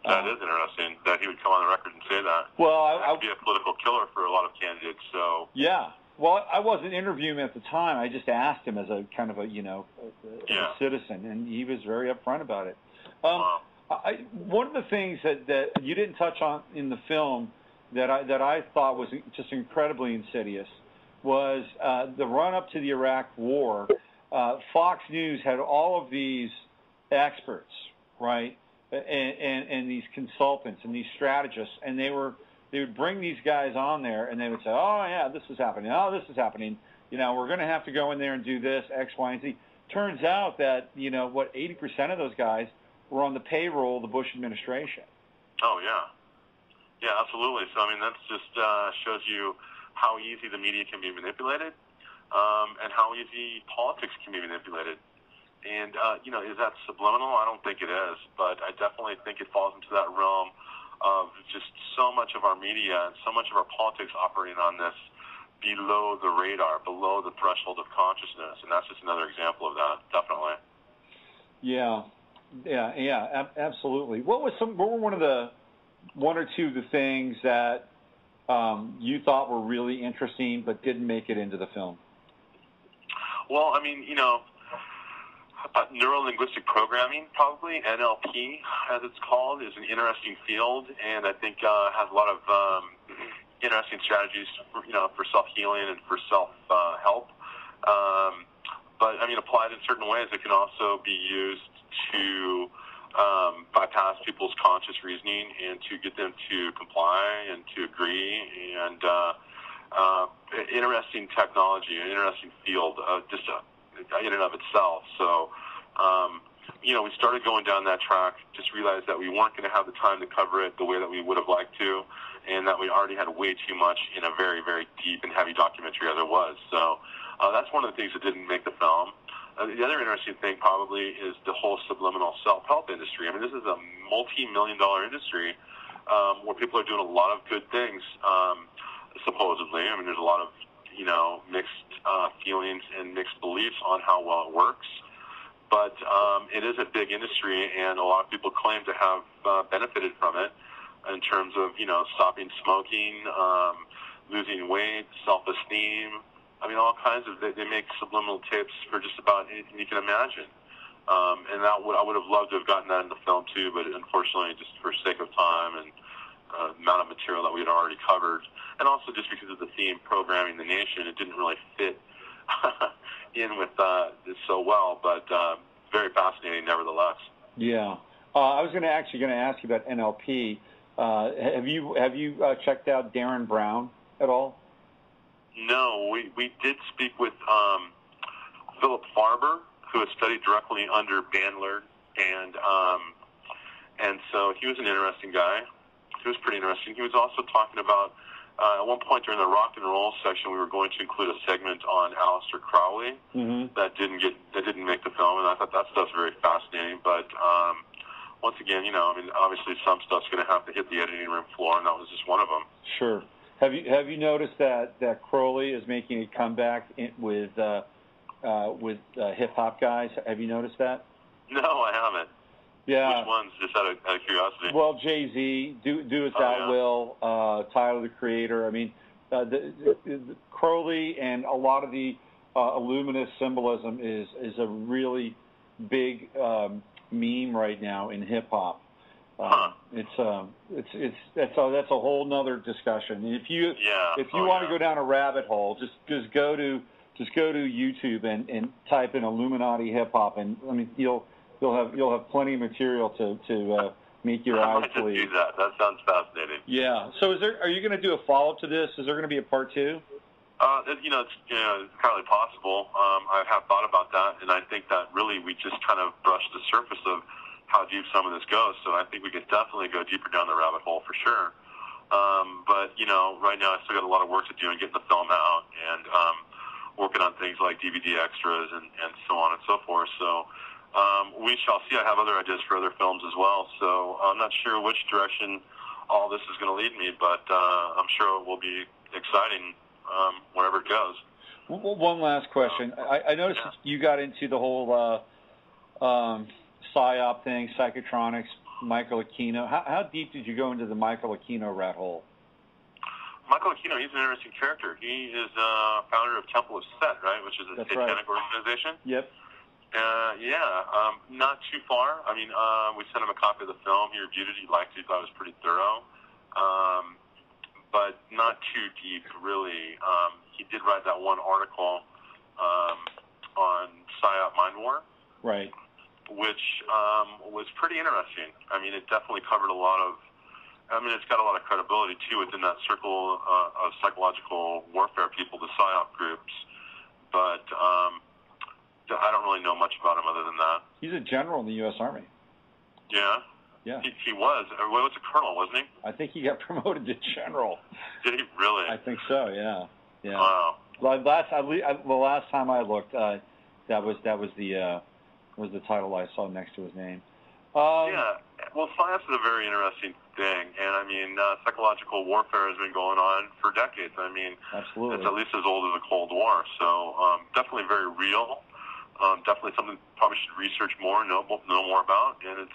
C: That is interesting that he would come on the record and say that.
B: Well,
C: I would be a political killer for a lot of candidates. So
B: yeah. Well, I wasn't interviewing him at the time. I just asked him as a kind of a citizen, and he was very upfront about it. One of the things that you didn't touch on in the film that I thought was just incredibly insidious was the run-up to the Iraq War. Fox News had all of these experts, right, and these consultants and these strategists, and they would bring these guys on there, and they would say, oh, yeah, this is happening. Oh, this is happening. We're going to have to go in there and do this, X, Y, and Z. Turns out that, 80% of those guys were on the payroll of the Bush administration.
C: Oh, yeah. Yeah, absolutely. So, that just shows you how easy the media can be manipulated and how easy politics can be manipulated. And, is that subliminal? I don't think it is, but I definitely think it falls into that realm of just so much of our media and so much of our politics operating on this below the radar, below the threshold of consciousness. And that's just another example of that, definitely.
B: Yeah. Yeah, absolutely. What were one or two of the things that you thought were really interesting but didn't make it into the film?
C: Well, I mean, neuro-linguistic programming, probably, NLP, as it's called, is an interesting field, and I think has a lot of interesting strategies, for self-healing and for self-help. But, I mean, applied in certain ways, it can also be used to bypass people's conscious reasoning and to get them to comply and to agree. And interesting technology, an interesting field, just in and of itself. So, we started going down that track, just realized that we weren't going to have the time to cover it the way that we would have liked to, and that we already had way too much in a very, very deep and heavy documentary as it was. So that's one of the things that didn't make the film. The other interesting thing probably is the whole subliminal self-help industry. I mean, this is a multi-million-dollar industry where people are doing a lot of good things, supposedly. I mean, there's a lot of, mixed feelings and mixed beliefs on how well it works. But it is a big industry, and a lot of people claim to have benefited from it in terms of, stopping smoking, losing weight, self-esteem. I mean, all kinds of, they make subliminal tapes for just about anything you can imagine. And I would have loved to have gotten that in the film too, but unfortunately, just for sake of time and amount of material that we had already covered, and also just because of the theme, programming the nation, it didn't really fit in with this so well, but very fascinating nevertheless.
B: Yeah. I was going to ask you about NLP. Have you checked out Darren Brown at all?
C: No, we did speak with Philip Farber, who had studied directly under Bandler, and so he was an interesting guy. He was pretty interesting. He was also talking about at one point during the rock and roll section, we were going to include a segment on Aleister Crowley that didn't make the film, and I thought that stuff's very fascinating. But once again, obviously some stuff's going to have to hit the editing room floor, and that was just one of them.
B: Sure. Have you noticed that Crowley is making a comeback with hip hop guys? Have you noticed that?
C: No, I haven't.
B: Yeah.
C: Which ones? Just out of curiosity.
B: Well, Jay-Z, Do As Thou Will, Tyler the Creator. I mean, the Crowley and a lot of the Illuminist symbolism is a really big meme right now in hip hop. That's a whole nother discussion. And if you want to go down a rabbit hole, just go to YouTube and type in Illuminati hip hop, and I mean you'll have plenty of material to make your eyes bleed.
C: Do that. That sounds fascinating.
B: Yeah. So are you going to do a follow up to this? Is there going to be a part 2?
C: It's entirely possible. I have thought about that, and I think that really we just kind of brushed the surface of how deep some of this goes. So I think we could definitely go deeper down the rabbit hole for sure. But right now I still got a lot of work to do in getting the film out and working on things like DVD extras and so on and so forth. So we shall see. I have other ideas for other films as well. So I'm not sure which direction all this is going to lead me, but I'm sure it will be exciting wherever it goes.
B: One last question. I noticed you got into the whole PSYOP thing, Psychotronics, Michael Aquino. How deep did you go into the Michael Aquino rat hole?
C: Michael Aquino, he's an interesting character. He is founder of Temple of Set, right, which is a satanic organization.
B: Yep.
C: Not too far. I mean, we sent him a copy of the film. He reviewed it. He liked it. He thought it was pretty thorough. But not too deep, really. He did write that one article on PSYOP Mind War.
B: Right.
C: Which was pretty interesting. I mean, it definitely covered a lot of, it's got a lot of credibility, too, within that circle of psychological warfare people, the PSYOP groups. But I don't really know much about him other than that.
B: He's a general in the U.S. Army.
C: Yeah?
B: Yeah.
C: He was. He was a colonel, wasn't he?
B: I think he got promoted to general.
C: Did he really?
B: I think so, yeah.
C: Wow.
B: Well, the last time I looked, that was the title I saw next to his name.
C: Yeah. Well, science is a very interesting thing, and I mean, psychological warfare has been going on for decades. I mean,
B: absolutely,
C: it's at least as old as the Cold War. So definitely very real. definitely something probably should research more, know more about, and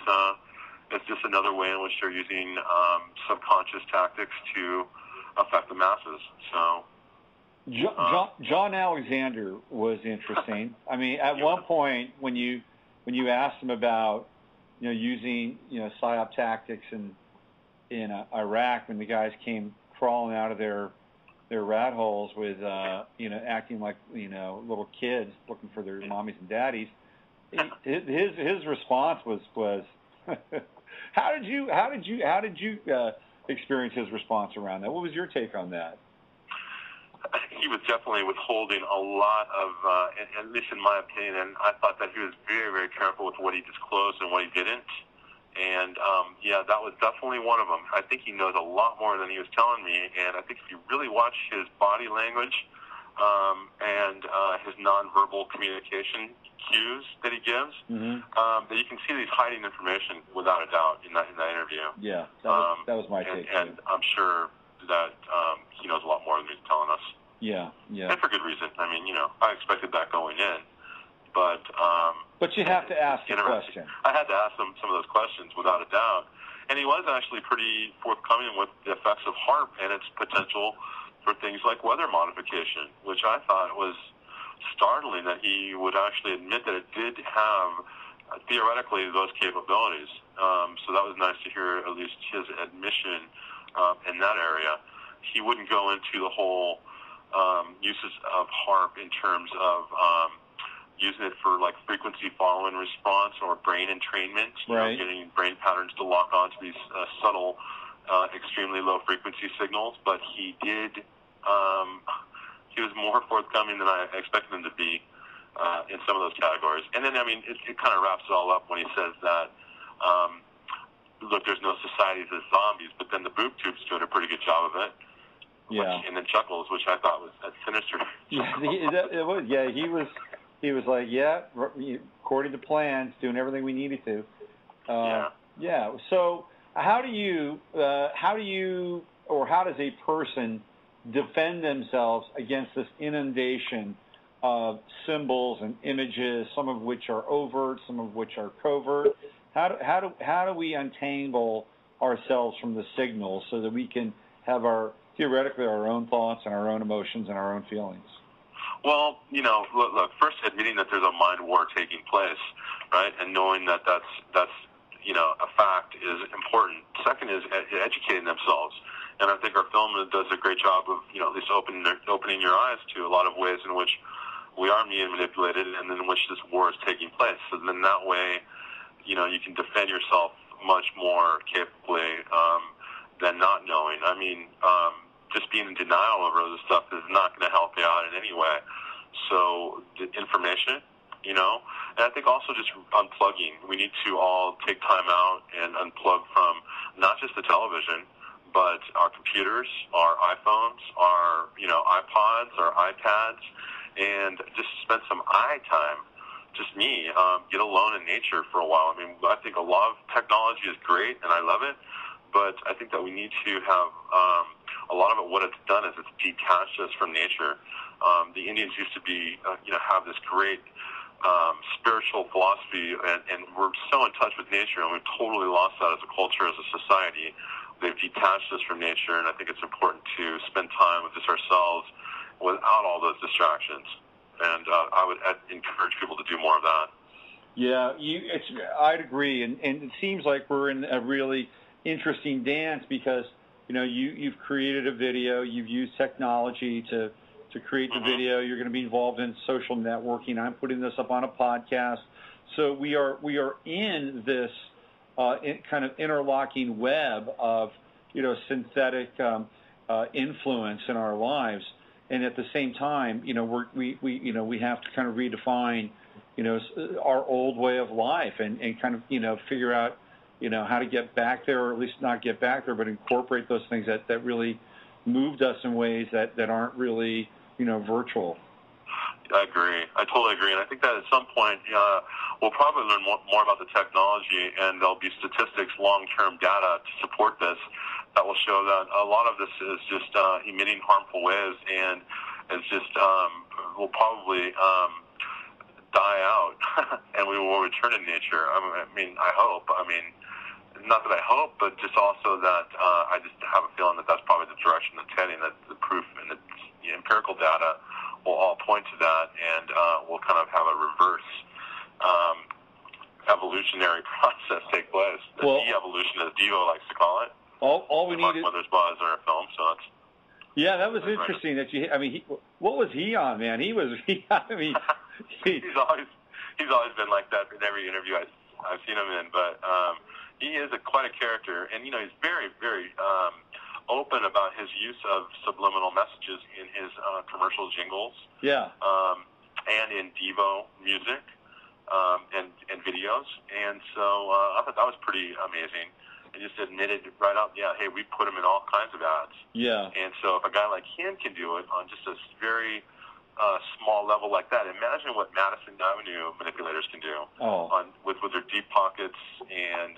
C: it's just another way in which they're using subconscious tactics to affect the masses. So,
B: John Alexander was interesting. I mean, at one point when you asked him about using psyop tactics in Iraq, when the guys came crawling out of their rat holes with acting like little kids looking for their mommies and daddies, his response was how did you experience his response around that? What was your take on that?
C: He was definitely withholding a lot of, at least in my opinion, and I thought that he was very, very careful with what he disclosed and what he didn't. And, that was definitely one of them. I think he knows a lot more than he was telling me, and I think if you really watch his body language and his nonverbal communication cues that he gives, that you can see that he's hiding information without a doubt in that interview.
B: Yeah, that was my take.
C: And I'm sure that he knows a lot more than he's telling us.
B: Yeah.
C: And for good reason. I mean, I expected that going in. But
B: you have to ask the question.
C: I had to ask him some of those questions without a doubt. And he was actually pretty forthcoming with the effects of HAARP and its potential for things like weather modification, which I thought was startling that he would actually admit that it did have, theoretically, those capabilities. So that was nice to hear at least his admission in that area. He wouldn't go into the whole uses of HAARP in terms of using it for like frequency follow and response or brain entrainment, getting brain patterns to lock onto these subtle, extremely low frequency signals. But he did, he was more forthcoming than I expected him to be in some of those categories. And then, I mean, it kind of wraps it all up when he says that, look, there's no societies as zombies, but then the boob tube's doing a pretty good job of it.
B: Yeah.
C: And then chuckles, which I thought was sinister.
B: He was like, according to plans, doing everything we needed to. So how does a person defend themselves against this inundation of symbols and images, some of which are overt, some of which are covert? How do we untangle ourselves from the signals so that we can have theoretically our own thoughts and our own emotions and our own feelings?
C: Well, look, first admitting that there's a mind war taking place, right, and knowing that that's a fact is important. Second is educating themselves, and I think our film does a great job of, at least opening your eyes to a lot of ways in which we are being manipulated and in which this war is taking place. So then that way, you can defend yourself much more capably than not knowing. I mean, just being in denial over this stuff is not going to help you out in any way. So the information, and I think also just unplugging. We need to all take time out and unplug from not just the television, but our computers, our iPhones, our iPods, our iPads, and just spend some eye time. Just me, get alone in nature for a while. I mean, I think a lot of technology is great, and I love it, but I think that we need to have a lot of it. What it's done is it's detached us from nature. The Indians used to be, have this great spiritual philosophy, and we're so in touch with nature, and we've totally lost that as a culture, as a society. They've detached us from nature, and I think it's important to spend time with just ourselves without all those distractions. And I would encourage people to do more of that.
B: Yeah, I'd agree, and it seems like we're in a really interesting dance because you've created a video, you've used technology to create the video. You're going to be involved in social networking. I'm putting this up on a podcast, so we are in this kind of interlocking web of synthetic influence in our lives. And at the same time, we have to kind of redefine, our old way of life and kind of, figure out, how to get back there, or at least not get back there, but incorporate those things that really moved us in ways that aren't really, virtual.
C: I agree. I totally agree. And I think that at some point, we'll probably learn more about the technology, and there'll be statistics, long-term data to support this that will show that a lot of this is just emitting harmful waves, and it's just will probably die out, and we will return to nature. I mean, I hope. I mean, not that I hope, but just also that I just have a feeling that that's probably the direction it's heading, that the proof and the empirical data will all point to that, and we'll kind of have a reverse evolutionary process take place. The de-evolution, as Devo likes to call it.
B: All we need is...
C: Mother's Buzz in our film, so that's...
B: Yeah, that was interesting. That you, I mean, what was he on, man? He's always been like that in every interview I've seen him in. But he is quite a character, and he's very, very open about his use of subliminal messages in his commercial jingles. Yeah.
C: And in Devo music and videos, and so I thought that was pretty amazing. And just admitted right out, hey, we put him in all kinds of ads. Yeah. And so if a guy like him can do it on just a very small level like that, imagine what Madison Avenue manipulators can do with their deep pockets and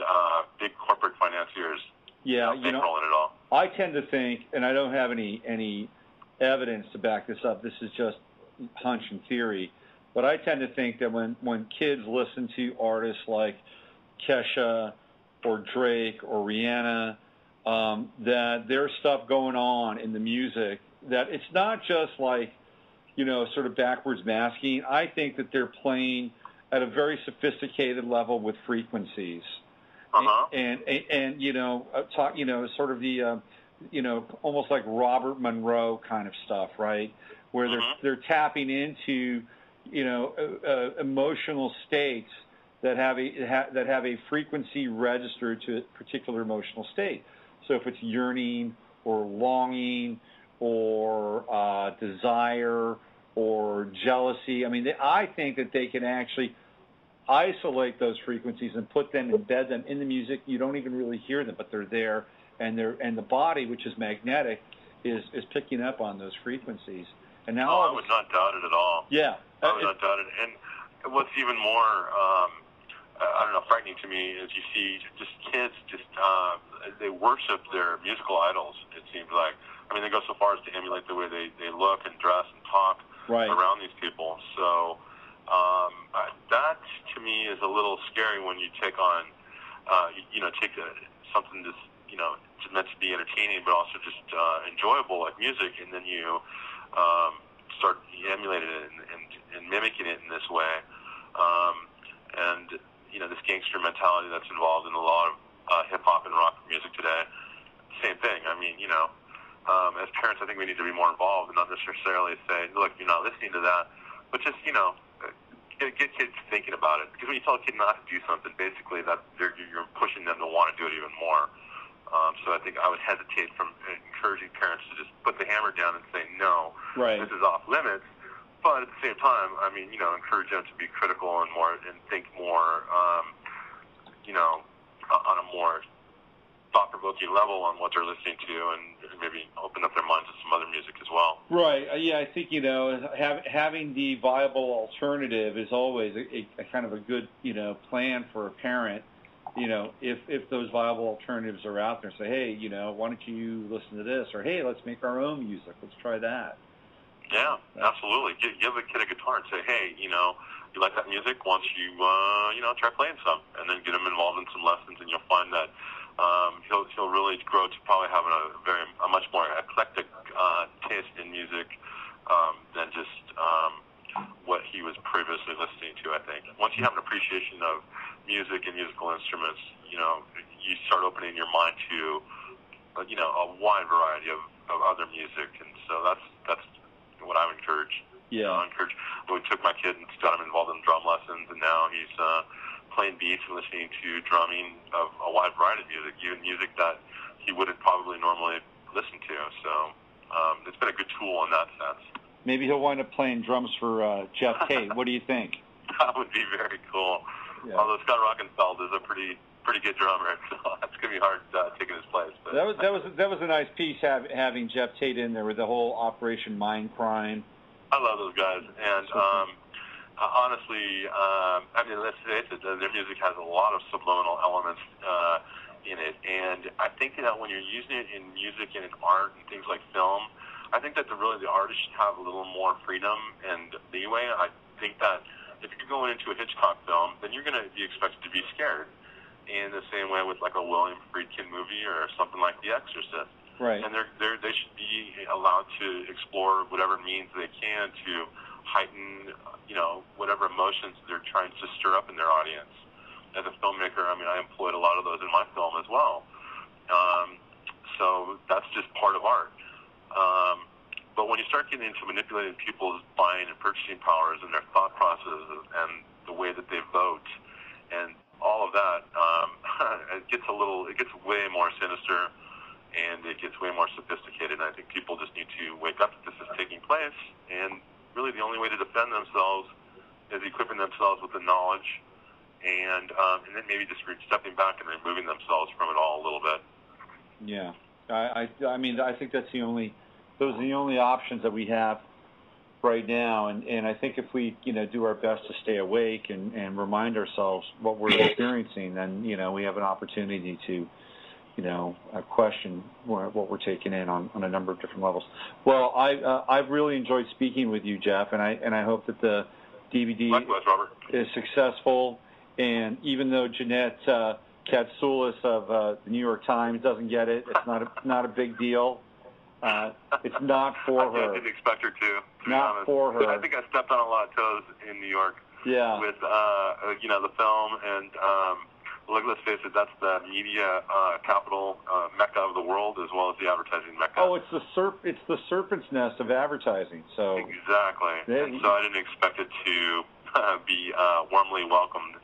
C: big corporate financiers. Yeah, bankrolling it all.
B: I tend to think, and I don't have any evidence to back this up. This is just hunch and theory, but I tend to think that when kids listen to artists like Kesha or Drake or Rihanna, that there's stuff going on in the music that it's not just like, sort of backwards masking. I think that they're playing at a very sophisticated level with frequencies. And sort of the, almost like Robert Monroe kind of stuff, right? Where they're tapping into, emotional states that have a frequency registered to a particular emotional state. So if it's yearning or longing or desire or jealousy, I think that they can actually isolate those frequencies and embed them in the music. You don't even really hear them, but they're there, and the body, which is magnetic, is picking up on those frequencies. And now
C: I would not doubt it at all.
B: Yeah,
C: I would not doubt it. And what's even more frightening to me is you see just kids they worship their musical idols, it seems like. They go so far as to emulate the way they look and dress and talk around these people. So that to me is a little scary when you take on, take something that's, meant to be entertaining but also just enjoyable like music, and then you start emulating it and mimicking it in this way. And this gangster mentality that's involved in a lot of hip-hop and rock music today. Same thing. As parents, I think we need to be more involved and not necessarily say, look, you're not listening to that, but just, get kids thinking about it. Because when you tell a kid not to do something, basically you're pushing them to want to do it even more. So I think I would hesitate from encouraging parents to just put the hammer down and say, no, this is off limits. But at the same time, encourage them to be critical and think more, on a more thought-provoking level on what they're listening to, and maybe open up their minds to some other music as well.
B: Right. Yeah, I think having the viable alternative is always a kind of a good plan for a parent. If those viable alternatives are out there, say, hey, why don't you listen to this, or hey, let's make our own music. Let's try that.
C: Yeah, absolutely. Give a kid a guitar and say, hey, you like that music? Why don't you, try playing some, and then get him involved in some lessons, and you'll find that he'll really grow to probably having a much more eclectic taste in music than just what he was previously listening to. I think once you have an appreciation of music and musical instruments, you start opening your mind to a wide variety of other music, and so that's what I would encourage.
B: Yeah,
C: We took my kid and got him involved in drum lessons, and now he's playing beats and listening to drumming of a wide variety of music, even music that he wouldn't probably normally listen to. So it's been a good tool in that sense.
B: Maybe he'll wind up playing drums for Jeff Tate. What do you think?
C: That would be very cool. Yeah. Although Scott Rockenfeld is a pretty good drummer, so it's gonna be hard taking his place. But
B: that was a nice piece having Jeff Tate in there with the whole Operation Mindcrime.
C: I love those guys, and honestly, let's face it, their music has a lot of subliminal elements in it, and I think that when you're using it in music and in art and things like film, I think that the artists should have a little more freedom and leeway. I think that if you're going into a Hitchcock film, then you're going to be expected to be scared. In the same way with like a William Friedkin movie or something like The Exorcist.
B: Right.
C: And they should be allowed to explore whatever means they can to heighten, whatever emotions they're trying to stir up in their audience. As a filmmaker, I mean, I employed a lot of those in my film as well. So that's just part of art. But when you start getting into manipulating people's buying and purchasing powers and their thought processes and the way that they vote and all of that, it gets way more sinister and it gets way more sophisticated. And I think people just need to wake up that this is taking place. And really the only way to defend themselves is equipping themselves with the knowledge and then maybe just stepping back and removing themselves from it all a little bit.
B: Yeah. I mean, I think those are the only options that we have right now, and I think if we do our best to stay awake and remind ourselves what we're experiencing, then we have an opportunity to question what we're taking in on a number of different levels. Well, I've really enjoyed speaking with you, Jeff, and I hope that the DVD
C: Likewise, Robert.
B: is successful. And even though Jeanette Katsoulis of the New York Times doesn't get it, it's not a big deal. It's not for her.
C: I didn't expect her to be
B: not
C: honest.
B: For her.
C: I think I stepped on a lot of toes in New York.
B: Yeah.
C: With the film and look, let's face it, that's the media capital mecca of the world as well as the advertising mecca.
B: Oh, it's the serpent's nest of advertising. So
C: exactly. And so I didn't expect it to be warmly welcomed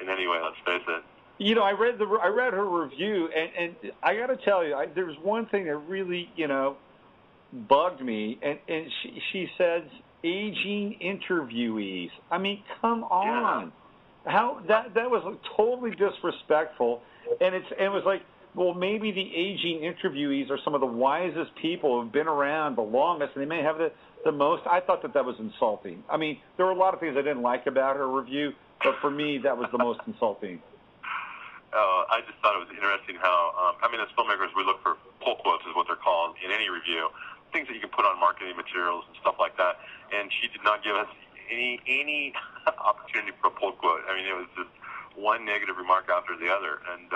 C: in any way. Let's face it.
B: I read her review, and I got to tell you, there was one thing that really, bugged me, and she says aging interviewees. I mean, come on, how that was totally disrespectful, and it was like, well, maybe the aging interviewees are some of the wisest people who've been around the longest, and they may have the most. I thought that was insulting. I mean, there were a lot of things I didn't like about her review, but for me, that was the most insulting.
C: I just thought it was interesting how, as filmmakers, we look for pull quotes, is what they're called, in any review, things that you can put on marketing materials and stuff like that. And she did not give us any opportunity for a pull quote. I mean, it was just one negative remark after the other. And,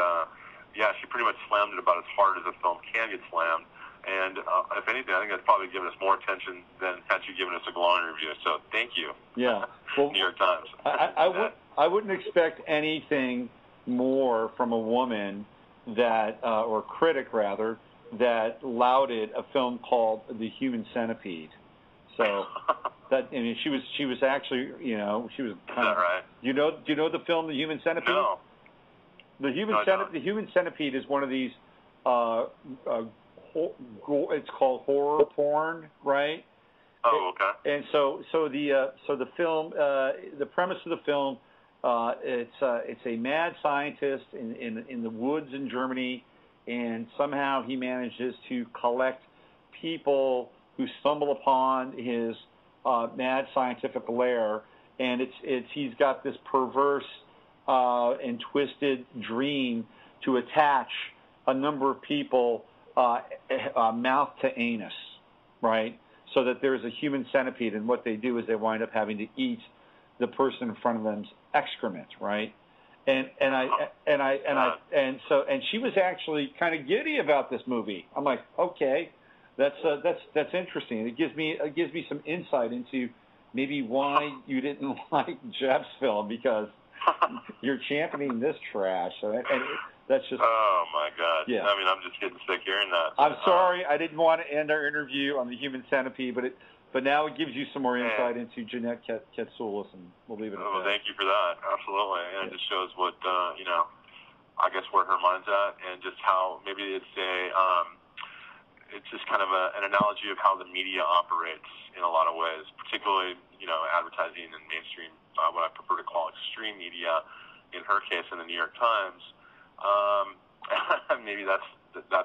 C: she pretty much slammed it about as hard as a film can get slammed. And if anything, I think that's probably given us more attention than had she given us a glowing review. So thank you.
B: Yeah. Well,
C: New York Times.
B: I wouldn't expect anything more from a woman that, or critic rather, that lauded a film called The Human Centipede. So she was actually, she was kind of. Right? Do you know the film The Human Centipede?
C: No.
B: The Human Centipede is one of these. It's called horror porn, right?
C: Oh, okay.
B: And so the film, the premise of the film. It's a mad scientist in the woods in Germany, and somehow he manages to collect people who stumble upon his mad scientific lair, and he's got this perverse and twisted dream to attach a number of people mouth to anus, right? So that there's a human centipede, and what they do is they wind up having to eat the person in front of them's excrement, right? And she was actually kind of giddy about this movie. I'm like, okay, that's interesting. It gives me some insight into maybe why you didn't like Jeff's film, because you're championing this trash. And that's just.
C: Oh my God!
B: Yeah.
C: I mean, I'm just getting sick hearing that.
B: I'm sorry, I didn't want to end our interview on The Human Centipede, but now it gives you some more insight into Jeanette Katsoulis, and we'll leave it at that.
C: Well, thank you for that. Absolutely. And it just shows what, I guess where her mind's at, and just how maybe it's just kind of an analogy of how the media operates in a lot of ways, particularly, advertising and mainstream, what I prefer to call extreme media, in her case in the New York Times. Maybe that's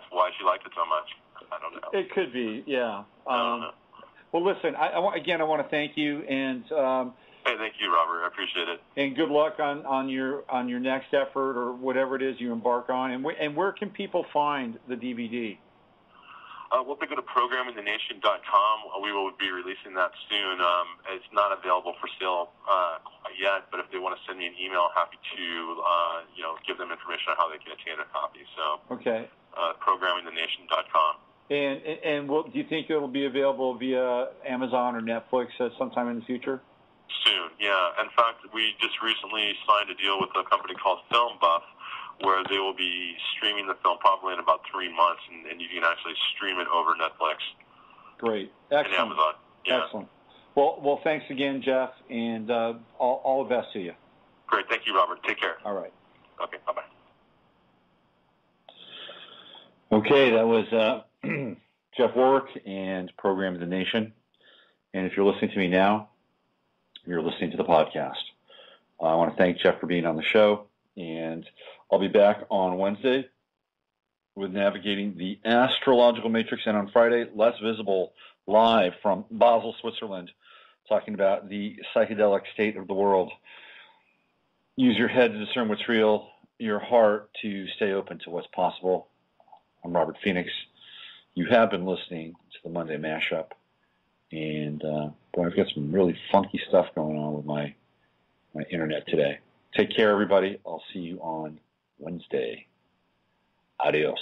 C: why she liked it so much. I don't know.
B: It could be, yeah.
C: I don't know.
B: Well, listen, I want to thank you, and
C: hey, thank you, Robert. I appreciate it.
B: And good luck on your next effort or whatever it is you embark on. And where can people find the DVD?
C: Well, they go to programmingthenation.com. We will be releasing that soon. It's not available for sale quite yet, but if they want to send me an email, happy to give them information on how they can obtain a copy. So,
B: okay,
C: programmingthenation.com.
B: And do you think it'll be available via Amazon or Netflix at sometime in the future?
C: Soon, yeah. In fact, we just recently signed a deal with a company called Film Buff, where they will be streaming the film probably in about 3 months, and you can actually stream it over Netflix.
B: Great. Excellent.
C: And Amazon. Yeah.
B: Excellent. Well, thanks again, Jeff, and all the best to you.
C: Great. Thank you, Robert. Take care.
B: All right.
C: Okay. Bye-bye.
B: Okay, that was Jeff Warrick and Program the Nation. And if you're listening to me now, you're listening to the podcast. I want to thank Jeff for being on the show, and I'll be back on Wednesday with Navigating the Astrological Matrix, and on Friday, Less Visible, live from Basel, Switzerland, talking about the psychedelic state of the world. Use your head to discern what's real, your heart to stay open to what's possible. I'm Robert Phoenix. You have been listening to the Monday Mashup, and boy, I've got some really funky stuff going on with my internet today. Take care, everybody. I'll see you on Wednesday. Adios.